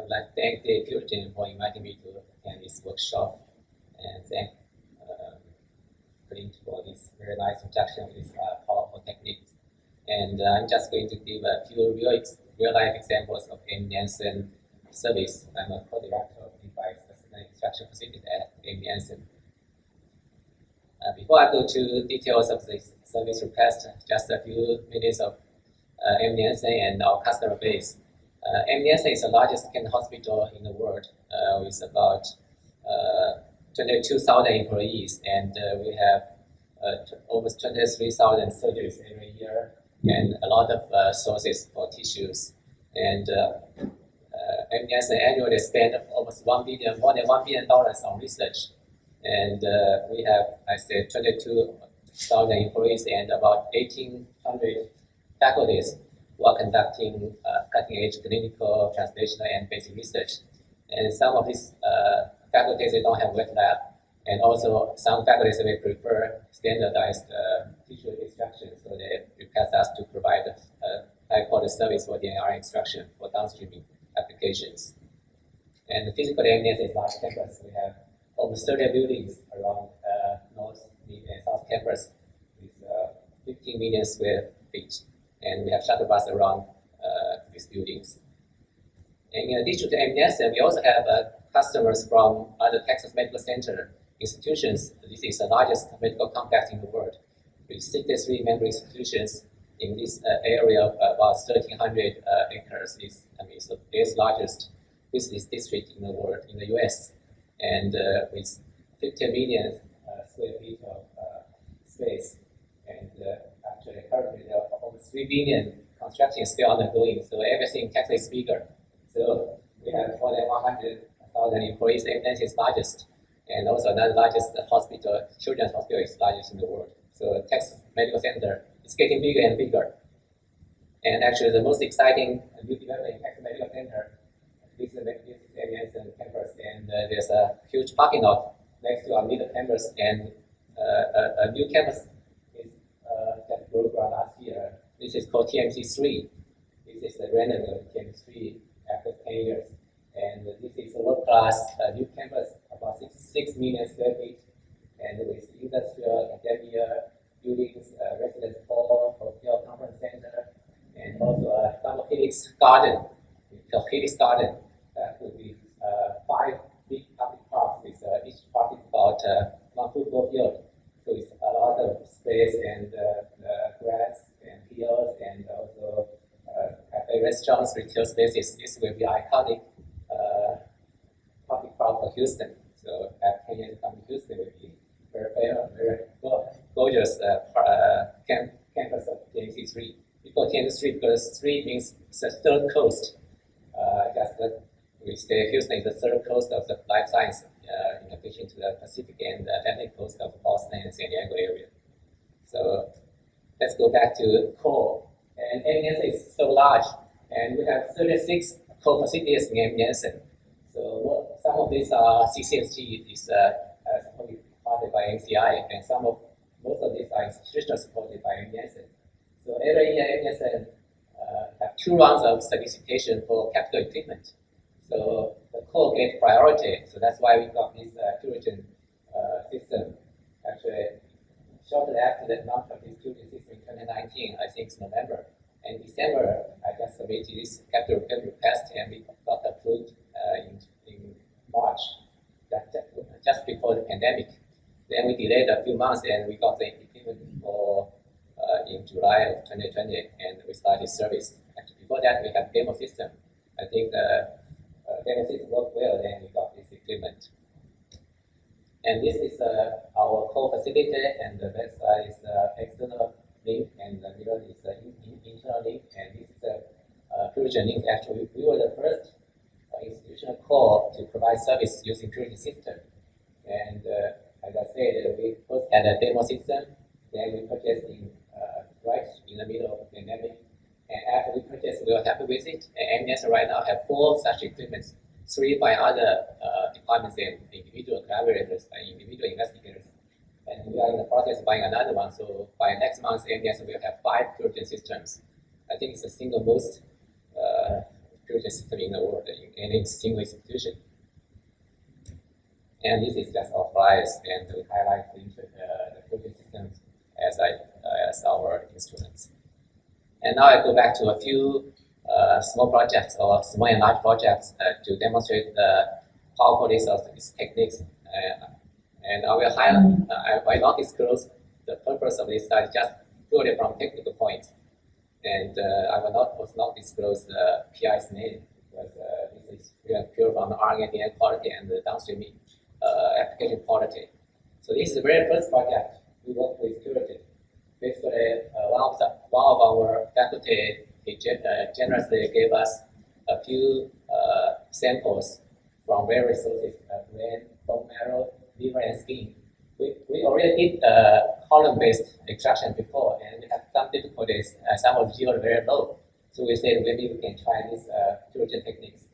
would like to thank the Purigen for inviting me to attend this workshop, and thank Clint for this very nice introduction of this powerful techniques. And I'm just going to give a few real-life examples of M. Janssen service. I'm a co-director of the Biospecimen extraction facility at M. Janssen. Before I go to details of this service request, just a few minutes of M. Janssen and our customer base. M. Janssen is the largest cancer hospital in the world with about 22,000 employees, and we have almost 23,000 surgeries every year and a lot of sources for tissues. And M. Janssen annually spend almost more than $1 billion on research. And we have, I said, 22,000 employees and about 1,800 faculties who are conducting cutting-edge clinical, translational, and basic research. And some of these faculties, they don't have wet lab. And also, some faculties may prefer standardized tissue extraction, so they request us to provide high-quality service for DNA extraction for downstream applications. And the physical evidence is large campus. We have almost 30 buildings around North, Mid, and South campus with 15 million square feet. And we have shuttle bus around these buildings. And in addition to M. Janssen, we also have customers from other Texas medical center institutions. This is the largest medical complex in the world, with 63 member institutions in this area of about 1,300 acres. It's the eighth largest business district in the world, in the US. And with 50 million square feet of space. And actually, currently, there are almost 3 billion construction is still undergoing, so everything in Texas is bigger. So we have more than 100,000 employees, and that is largest. And also another largest hospital, children's hospital is largest in the world. So Texas Medical Center is getting bigger and bigger. And actually the most exciting new development in Texas Medical Center, this is the M. Janssen campus, and there's a huge parking lot next to our middle campus, and a new campus is just broke ground last year. This is called TMC3. This is the renovated TMC3 after 10 years. And this is a world-class new campus, about 6 million square feet, and with industrial, academia, buildings, residence hall, hotel, conference center, and also a double helix garden. The helix garden that would be 5 big public parks with each park is about 1 football field. So it's a lot of space and grass and fields, and also cafe, restaurants, retail spaces. This will be iconic public park for Houston. So at 10 years coming, Houston will be very gorgeous campus of TMC3. We call TMC3 because 3 means it's the third coast. We say Houston is the third coast of the life science, in addition to the Pacific and the Atlantic coast of Boston and San Diego area. So let's go back to core. And M. Janssen is so large, and we have 36 core facilities in M. Janssen. So some of these are CCSG is supported by NCI, and most of these are institutional supported by M. Janssen. So every year M. Janssen have 2 rounds of solicitation for capital equipment. So the core get priority. So that's why we got this Purigen system. Actually, shortly after the launch of this Purigen system in 2019, I think it's November. And December, I just submitted this capital equipment request, and we got approved in March, just before the pandemic. Then we delayed a few months, and we got the equipment for in July of 2020, and we started service. Actually, before that, we had demo system. I think the demo system worked well, then we got this equipment. And this is our core facility, and the left side is external link, and the middle is internal link, and this is the Purigen link. Actually, we were the first institutional core to provide service using Purigen system. And as I said, we first had a demo system, then we purchased right in the middle of the pandemic. And after we purchased, we were happy with it. And M. Janssen right now have 4 such equipments, 3 by other departments and individual collaborators and individual investigators. And we are in the process of buying another one. So by next month, M. Janssen will have 5 Purigen systems. I think it's the single most purification system in the world, in any single institution. And this is just our slides, and we highlight the purification systems as our instruments. And now I go back to a few small projects or small and large projects to demonstrate the powerfulness of these techniques. And I will highlight, I will not disclose the purpose of this study just purely from technical points. And I will not disclose the PI's name because this is pure from the RNA DNA quality and the downstream application quality. So this is the very first project we worked with purity. Basically, one of our faculty generously gave us a few samples from various sources, brain, bone marrow, liver, and skin. We already did column-based extraction before, and we had some difficulties. Some of the yield very low. So we said maybe we can try these purity techniques.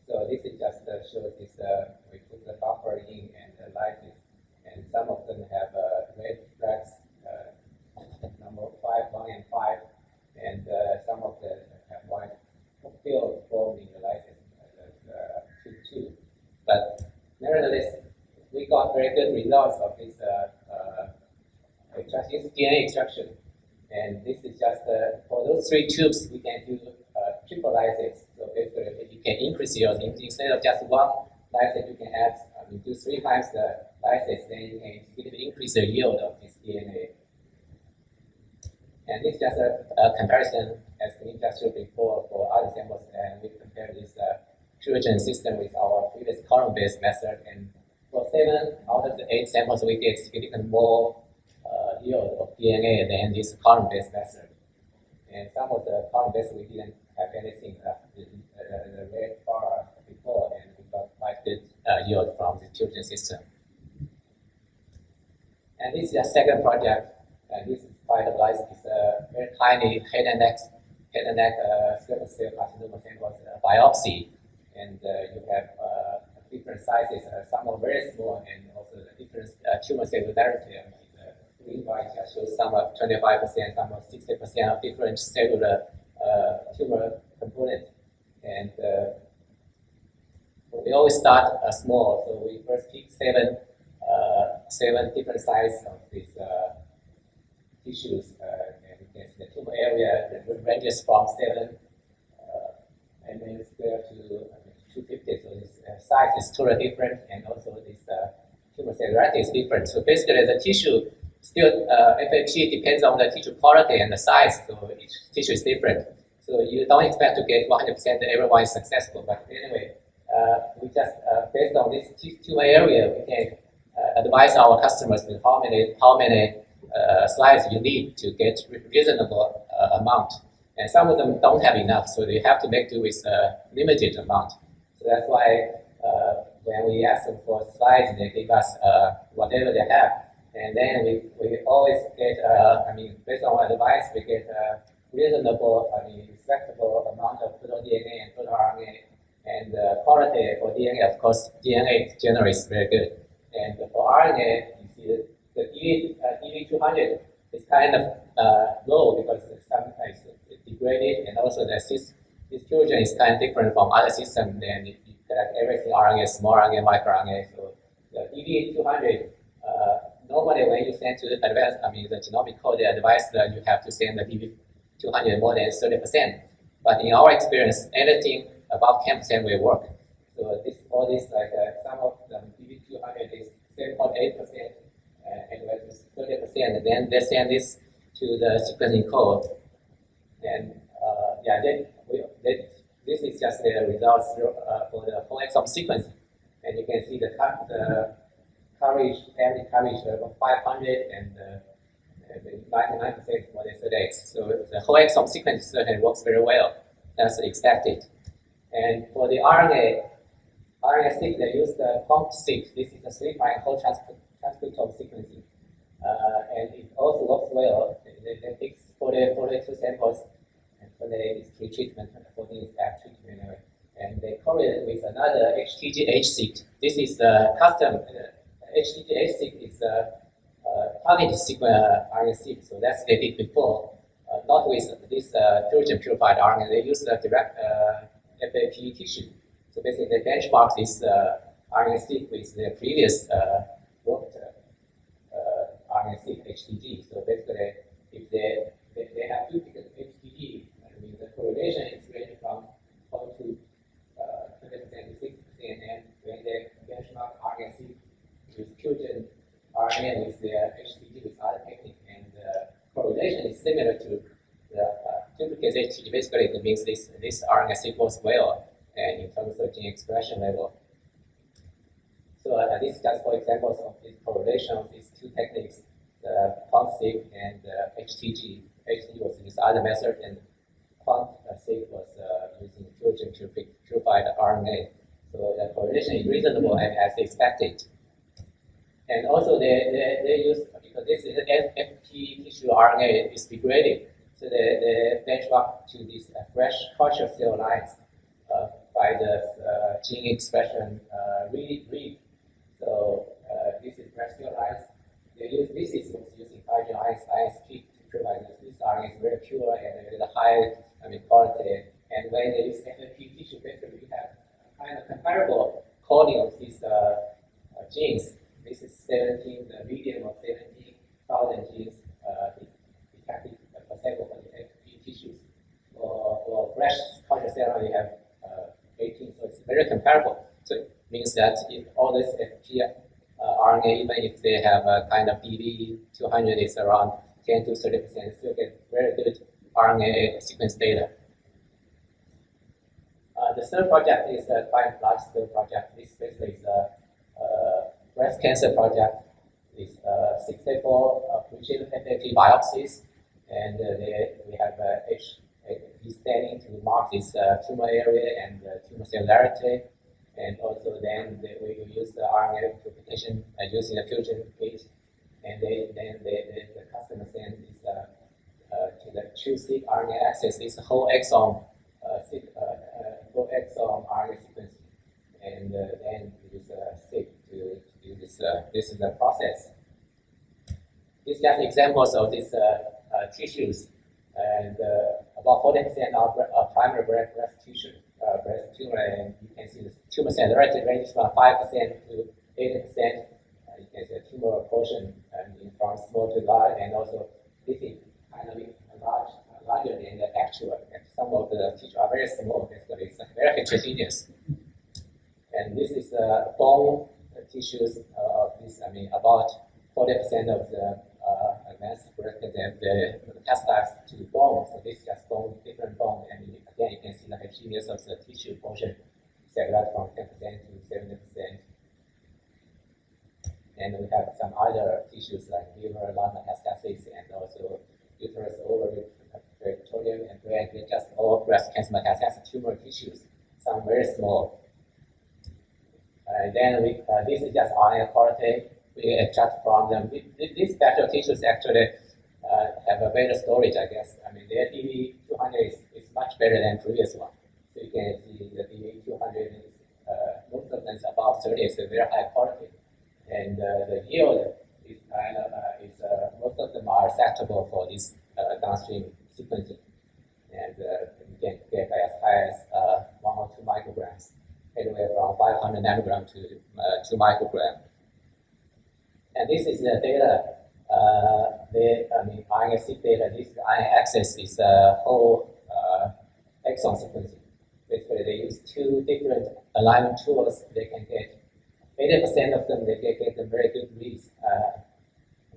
So this is just shows this, we put the buffer in and the lysis, and some of them have red flags, number 5, 1, and 5, and some of them have white field formed in the lysis, 2. But nevertheless, we got very good results of this DNA extraction. And this is just for those 3 tubes, we can do triple lysis. So if you can increase yield, instead of just 1 lysis, you can add, do 3 times the lysis, then you can significantly increase the yield of this DNA. And this is just a comparison, as we just showed before, for other samples, and we compare this purigen system with our previous column-based method. And for 7 out of the 8 samples, we get significantly more yield of DNA than this column-based method. And some of the column-based, we didn't have anything, the red bar before, and we got quite good yield from the purigen system. And this is a second project, and this is quite a nice, it's a very tiny head and neck squamous cell carcinoma samples biopsy, and you have different sizes. Some are very small, and also the different tumor cellularity. The green bar just shows some of 25%, some of 60% of different cellular tumor components. And we always start small, so we first pick 7 different sizes of these tissues, and you can see the tumor area that ranges from 7 mm square to 250. So this size is totally different, and also this tumor cellularity is different. So basically, the tissue still FFPE depends on the tissue quality and the size. So each tissue is different. So you don't expect to get 100% that everyone is successful. But anyway, we just based on this tumor area, we can advise our customers with how many slides you need to get reasonable amount. And some of them don't have enough, so they have to make do with a limited amount. So that's why when we ask them for slides, they give us whatever they have. And then we always get, based on our advice, we get reasonable, respectable amount of total DNA and total RNA. And quality for DNA, of course, DNA generally is very good. And for RNA, you see the DV200 is kind of low because sometimes it's degraded, and also this purigen is kind of different from other systems. Then you collect everything RNA, small RNA, microRNA. So the DV200, normally when you send to the advanced, the genomic code, they advise that you have to send the DV200 more than 30%. But in our experience, anything above 10% will work. So all this, like some of them, DV200 is 7.8%, and we have 30%, and then they send this to the sequencing code. And this is just the results for the whole exome sequencing. And you can see the coverage, average coverage of 500 and 99% for the 30X. So the whole exome sequence certainly works very well. That's expected. And for the RNA-seq, they use the POMP-seq. This is a 3' whole transcriptome sequencing. And it also works well. They take 42 samples, and 28 is pre-treatment, 14 is after treatment anyway. And they correlate with another HTGH-seq. This is a custom. HTGH-seq is a targeted RNA-seq, so that's they did before. Not with this purigen purified RNA. They use the direct FFPE tissue. So basically, they benchmark this RNA-seq with their previous worked RNA-seq HTG. So basically, if they have duplicate HTG, I mean the correlation is ranging from 0 to 20% to 60%, and when they benchmark RNA-seq with fusion RNA with their HTG with other technique, and correlation is similar to the duplicate HTG. Basically, it means this RNA-seq works well, and in terms of gene expression level. So this is just for examples of this correlation of these two techniques, the quant-seq and HTG. HTG was used other method, and quant-seq was using fusion to purify the RNA. So the correlation is reasonable and as expected. And also they use, because this is FFPE tissue RNA is degraded, so they benchmark to these fresh culture cell lines by the gene expression read. So this is fresh cell lines. They use this is using ISP to provide this RNA is very pure and with a high quality. And when they use FFPE tissue, basically we have kind of comparable coding of these genes. This is 17, the median of 17,000 genes detected per cycle for the FFPE tissues. For fresh culture cell, we have 18, so it's very comparable. So it means that if all this FFPE RNA, even if they have a kind of DV 200, is around 10 to 30%, still get very good RNA sequence data. The third project is a quite large-scale project. This basically is a breast cancer project. It's 64 pre-treated FFPE biopsies, and we have HFPE staining to mark this tumor area and tumor cellularity. And also then we will use the RNA purification using the fusion kit, and then the customer sends this to the true-seq RNA access this whole exome RNA sequence, and then we use seq to do this. This is the process. These are just examples of these tissues, and about 40% are primary breast tissue. Breast tumor, and you can see the tumor cellularity ranges from 5% to 80%. You can see the tumor portion from small to large, and also this is kind of larger than the actual. And some of the tissues are very small, basically it's very heterogeneous. And this is bone tissues. About 40% of the advanced breast cancer the metastasis to bone. So this is just bone, different bone, and again you can see the heterogeneous of the tissue portion, cellular from 10% to 70%. And we have some other tissues like liver, lung metastasis, and also uterus, ovary, peritoneum, and brain. They're just all breast cancer metastasis tumor tissues. Some very small. Then this is just RNA quality. We extract from them. These special tissues actually have a better storage, I guess. I mean, their DV 200 is much better than previous one. So you can see the DV 200 is most of them is about 30. It's a very high quality, and the yield is kind of most of them are acceptable for this downstream sequencing, and you can get as high as 1 or 2 micrograms, anywhere from 500 nanogram to 2 microgram. And this is the data. RNA-seq data. This RNA access is the whole exome sequencing. Basically, they use 2 different alignment tools. They can get 80% of them. They can get them very good reads.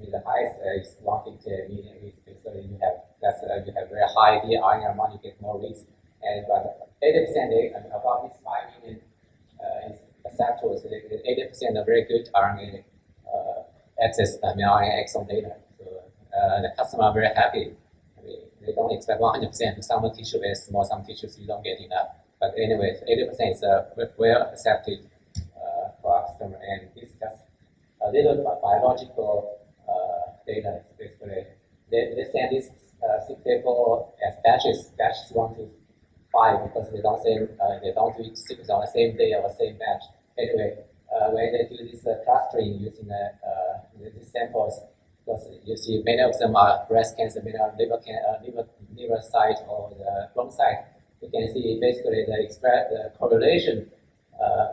The highest is 150 million reads. Basically, you have very high RNA amount. You get more reads. And but 80%, about this 5 million is acceptable. So they get 80% of very good RNA access RNA exome data. So the customer are very happy. They don't expect 100%. Some tissue is small, some tissues you don't get enough. But anyway, 80% is well accepted for our customer. And this is just a little biological data. Basically, they send this seq table as batches 1 to 5, because they don't do it sequence on the same day or the same batch. Anyway, when they do this clustering using these samples, because you see many of them are breast cancer, many are liver site or the lung site. you can see basically the correlation,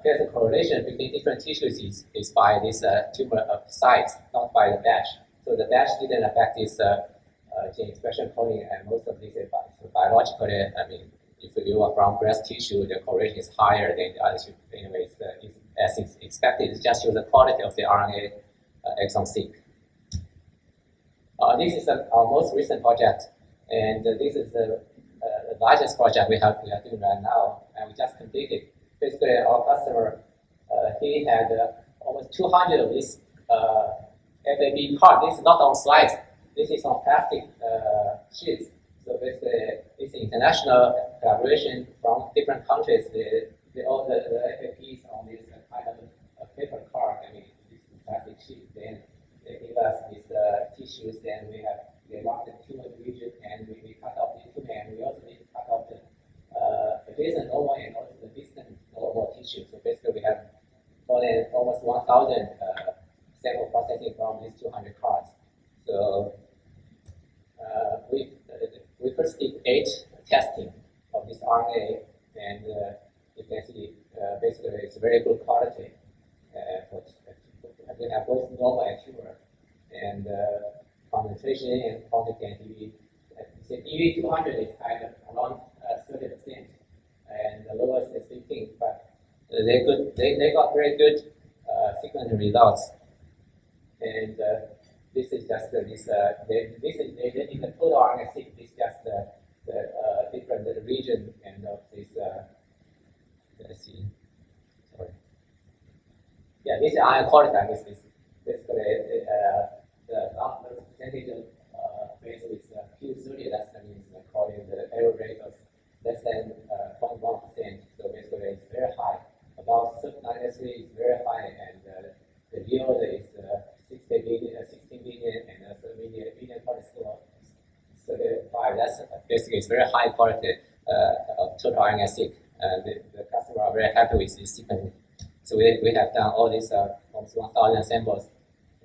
there's a correlation between different tissues is by this tumor size, not by the batch. So the batch didn't affect this gene expression coding, and most of these is biologically, I mean, if you are from breast tissue, the correlation is higher than the other tissue. Anyways, as expected, it just shows the quality of the RNA exon seq. This is our most recent project, and this is the largest project we are doing right now, and we just completed. Basically, our customer, he had almost 200 of these FFPE cards. This is not on slides. This is on plastic sheets. So basically, it's international collaboration from different countries. All the FFPEs on this kind of paper card, I mean, this plastic sheet. Then they give us these tissues. Then they mark the tumor region, and we cut off the tumor, and we also need to cut off the adjacent normal and also the distant normal tissue. So basically, we have more than almost 1,000 sample processing from these 200 cards. So we first did 8 testing of this RNA, and you can see basically it's very good quality. We have both normal and tumor, and concentration and quantity and DV. So DV200 is kind of around 30%, and the lowest is 15. But they got very good sequencing results, and this is just this in the total RNA-seq. This is just the different region and of this. Let's see. Sorry. Yeah, this is ion quality. This is basically the percentage of base is Q30. That means calling the error rate of less than 0.1%. So basically, it's very high. About 93 is very high, and the yield is 16 billion, and 30 billion part score 35. That's basically it's very high quality of total RNA-seq. The customer are very happy with this sequencing. So we have done all these almost 1,000 samples,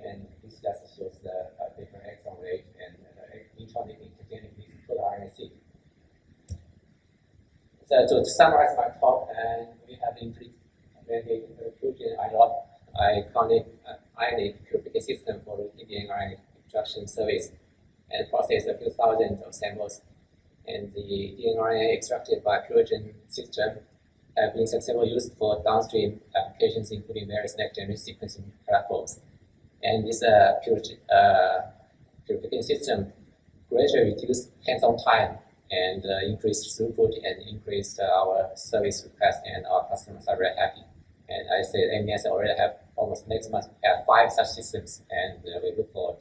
and this just shows the different exon rate and intronic intergenic total RNA-seq. So to summarize my talk, and we have implemented Fusion Ionic Purification System for routine RNA extraction service, and processed a few thousand of samples. And the DNA extracted by Fusion system have been successfully used for downstream applications, including various next-generation sequencing platforms. And this purification system greatly reduced hands-on time and increased throughput and increased our service request, and our customers are very happy. And I said MES already have almost next month have 5 such systems, and we look forward